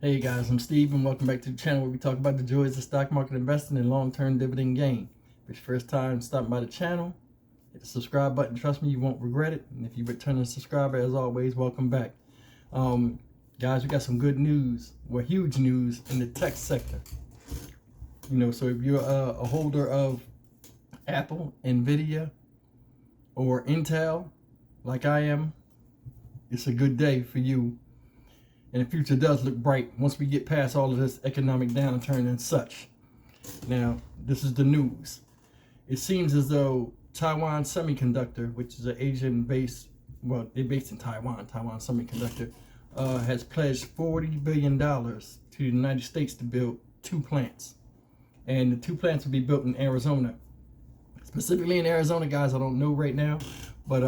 Hey guys, I'm Steve and welcome back to the channel where we talk about the joys of stock market investing and long-term dividend gain. If it's your first time stopping by the channel, hit the subscribe button. Trust me, you won't regret it. And if you're a returning subscriber, as always, welcome back. Guys, we got some good news, well, huge news in the tech sector. So if you're a holder of Apple, Nvidia, or Intel, like I am, it's a good day for you. And the future does look bright once we get past all of this economic downturn and such. Now, this is the news. It seems as though Taiwan Semiconductor, which is an Asian-based, well, they're based in Taiwan, Taiwan Semiconductor, has pledged $40 billion to the United States to build 2 plants. And the 2 plants will be built in Arizona. Specifically in Arizona, guys, I don't know right now, but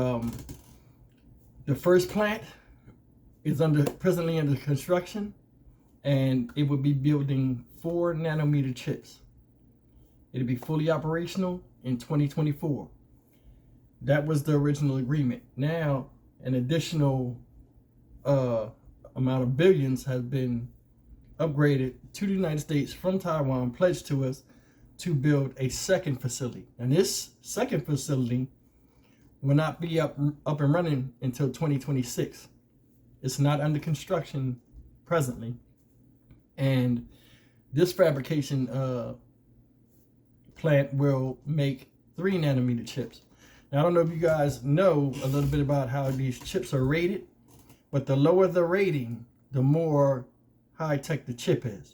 the first plant is presently under construction, and it will be building 4 nanometer chips. It'll be fully operational in 2024. That was the original agreement. Now, an additional amount of billions has been upgraded to the United States from Taiwan, pledged to us to build a second facility. And this second facility will not be up and running until 2026. It's not under construction presently. And this fabrication plant will make 3 nanometer chips. Now, I don't know if you guys know a little bit about how these chips are rated, but the lower the rating, the more high-tech the chip is.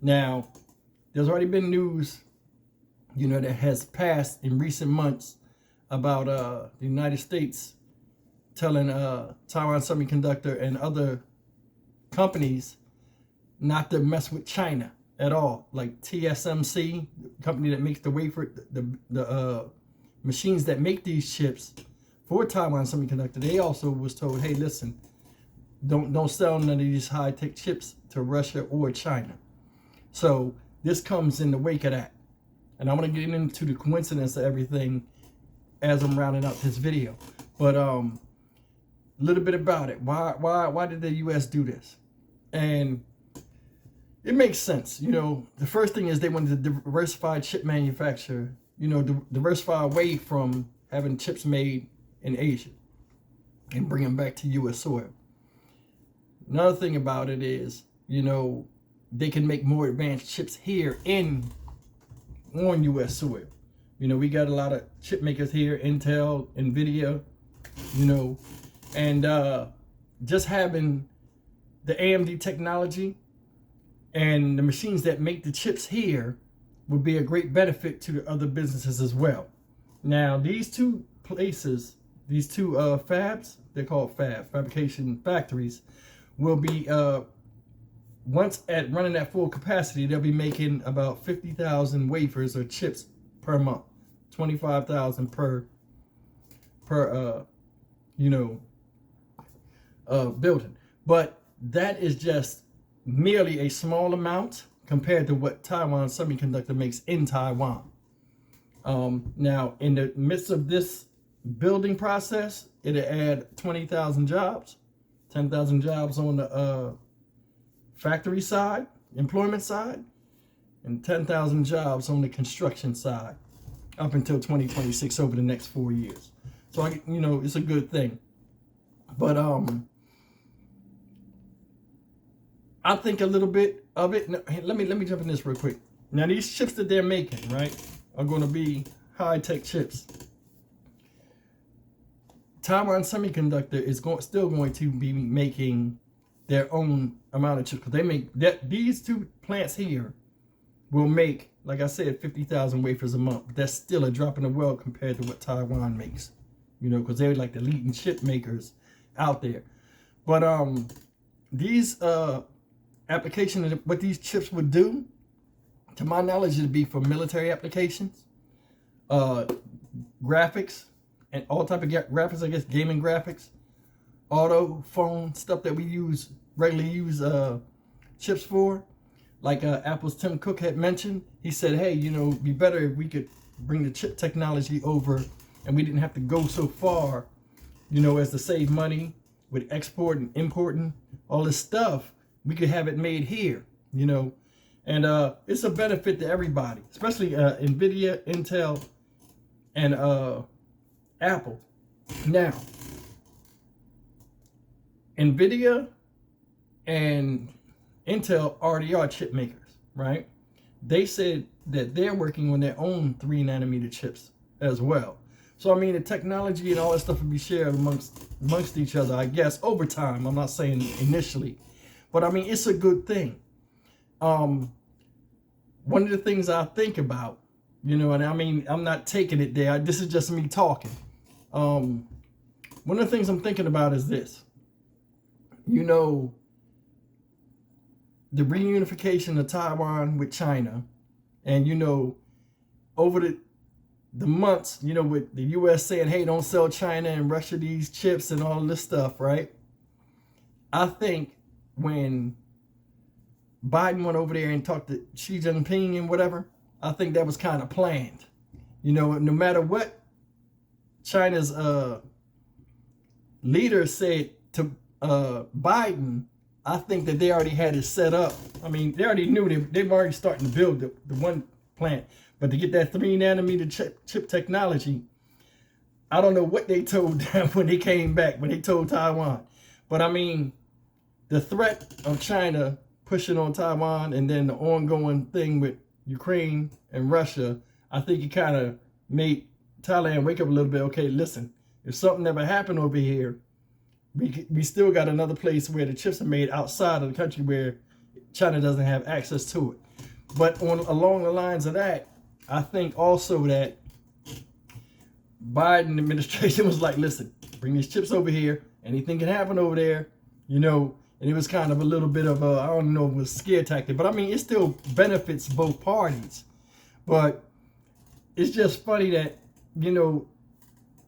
Now, there's already been news, that has passed in recent months about the United States telling Taiwan Semiconductor and other companies not to mess with China at all. Like TSMC, the company that makes the wafer, the machines that make these chips for Taiwan Semiconductor, they also was told, hey, listen, don't sell none of these high-tech chips to Russia or China. So this comes in the wake of that. And I'm going to get into the coincidence of everything as I'm rounding out this video. But little bit about it. Why did the U.S. do this? And it makes sense. The first thing is they wanted to diversify chip manufacture, diversify away from having chips made in Asia and bring them back to U.S. soil. Another thing about it is, they can make more advanced chips here on U.S. soil. We got a lot of chip makers here, Intel, Nvidia, and just having the AMD technology and the machines that make the chips here would be a great benefit to the other businesses as well. Now, these 2 places, these 2 fabs, they're called fabrication factories, will be, once running at full capacity, they'll be making about 50,000 wafers or chips per month, 25,000 per building. But that is just merely a small amount compared to what Taiwan Semiconductor makes in Taiwan. Now, in the midst of this building process, it'll add 20,000 jobs, 10,000 jobs on the factory side, employment side, and 10,000 jobs on the construction side up until 2026 over the next 4 years. So, it's a good thing. But I think a little bit of it. Let me jump in this real quick. Now, these chips that they're making, right, are going to be high-tech chips. Taiwan Semiconductor is still going to be making their own amount of chips, because they make that. These 2 plants here will make, like I said, 50,000 wafers a month. But that's still a drop in the well compared to what Taiwan makes, because they're like the leading chip makers out there. But these applications, what these chips would do, to my knowledge, it'd be for military applications, graphics, and all type of graphics, I guess, gaming graphics, auto, phone, stuff that we regularly use chips for. Like Apple's Tim Cook had mentioned, he said, hey, it'd be better if we could bring the chip technology over and we didn't have to go so far, as to save money with export and importing all this stuff. we could have it made here, you know. And it's a benefit to everybody, especially NVIDIA, Intel, and Apple. Now, NVIDIA and Intel already are chip makers, right? They said that they're working on their own 3 nanometer chips as well. So, I mean, the technology and all that stuff will be shared amongst each other, I guess, over time. I'm not saying initially. But, I mean, it's a good thing. One of the things I think about, you know, and I mean, I'm not taking it there. This is just me talking. One of the things I'm thinking about is this. You know, the reunification of Taiwan with China, and, you know, over the months, you know, with the U.S. saying, hey, don't sell China and Russia these chips and all this stuff, right? I think when Biden went over there and talked to Xi Jinping and whatever, I think that was kind of planned. You know, no matter what China's leader said to Biden, I think that they already had it set up. I mean, they already knew they've already starting to build the one plant. But to get that 3 nanometer chip technology, I don't know what they told them when they came back, when they told Taiwan. But I mean, the threat of China pushing on Taiwan and then the ongoing thing with Ukraine and Russia, I think it kind of made Thailand wake up a little bit. Okay, listen, if something ever happened over here, we still got another place where the chips are made outside of the country where China doesn't have access to it. But along the lines of that, I think also that Biden administration was like, listen, bring these chips over here. Anything can happen over there, you know. And it was kind of a little bit of a, I don't know if it was a scare tactic, but I mean, it still benefits both parties. But it's just funny that, you know,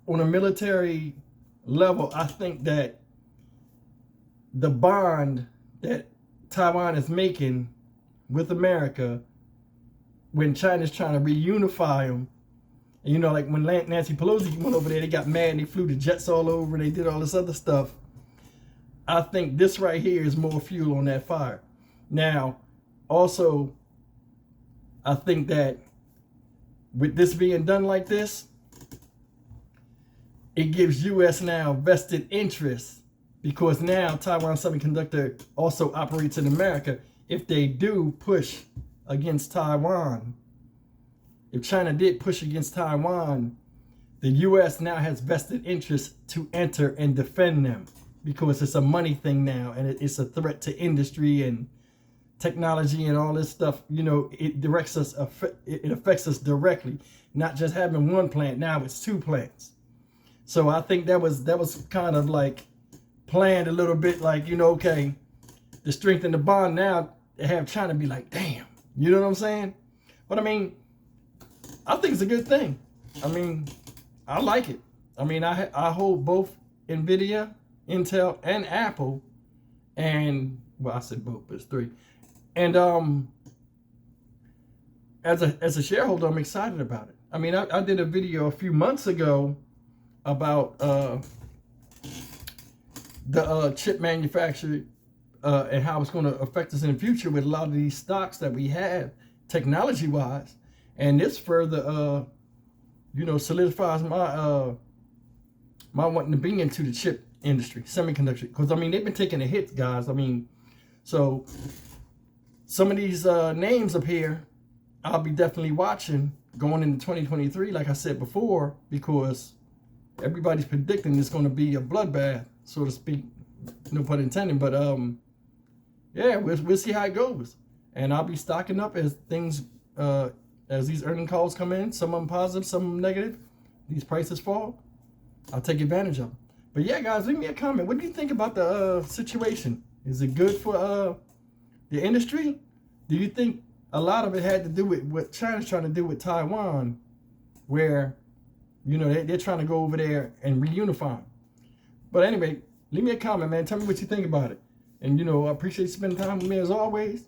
on a military level, I think that the bond that Taiwan is making with America, when China's trying to reunify them, and, you know, like when Nancy Pelosi went over there, they got mad and they flew the jets all over and they did all this other stuff. I think this right here is more fuel on that fire. Now, also, I think that with this being done like this, it gives U.S. now vested interest, because now Taiwan Semiconductor also operates in America. If they do push against Taiwan, if China did push against Taiwan, the U.S. now has vested interest to enter and defend them, because it's a money thing now, and it's a threat to industry and technology and all this stuff. You know, it directs us, it affects us directly. Not just having one plant, now it's 2 plants. So I think that was kind of like planned a little bit, like, you know, okay, to strengthen the bond now, to have China be like, damn, you know what I'm saying? But I mean, I think it's a good thing. I mean, I like it. I mean, I hold both NVIDIA, Intel, and Apple, and, well, I said both, but it's 3. And as a shareholder, I'm excited about it. I mean, I did a video a few months ago about the chip manufacturer and how it's going to affect us in the future with a lot of these stocks that we have technology-wise. And this further, you know, solidifies my my wanting to be into the chip industry, semiconductor, because I mean, they've been taking a hit, guys. I mean, so some of these names up here, I'll be definitely watching going into 2023, like I said before, because everybody's predicting it's going to be a bloodbath, so to speak, no pun intended. But yeah, we'll see how it goes, and I'll be stocking up as things as these earning calls come in. Some of them positive, some of them negative. These prices fall, I'll take advantage of them. But yeah, guys, leave me a comment. What do you think about the situation? Is it good for the industry? Do you think a lot of it had to do with what China's trying to do with Taiwan, where, you know, they're trying to go over there and reunify them? But anyway, leave me a comment, man. Tell me what you think about it. And, you know, I appreciate you spending time with me as always.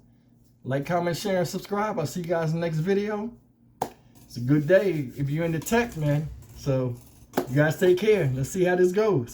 Like, comment, share, and subscribe. I'll see you guys in the next video. It's a good day if you're into tech, man. So, you guys take care. Let's see how this goes.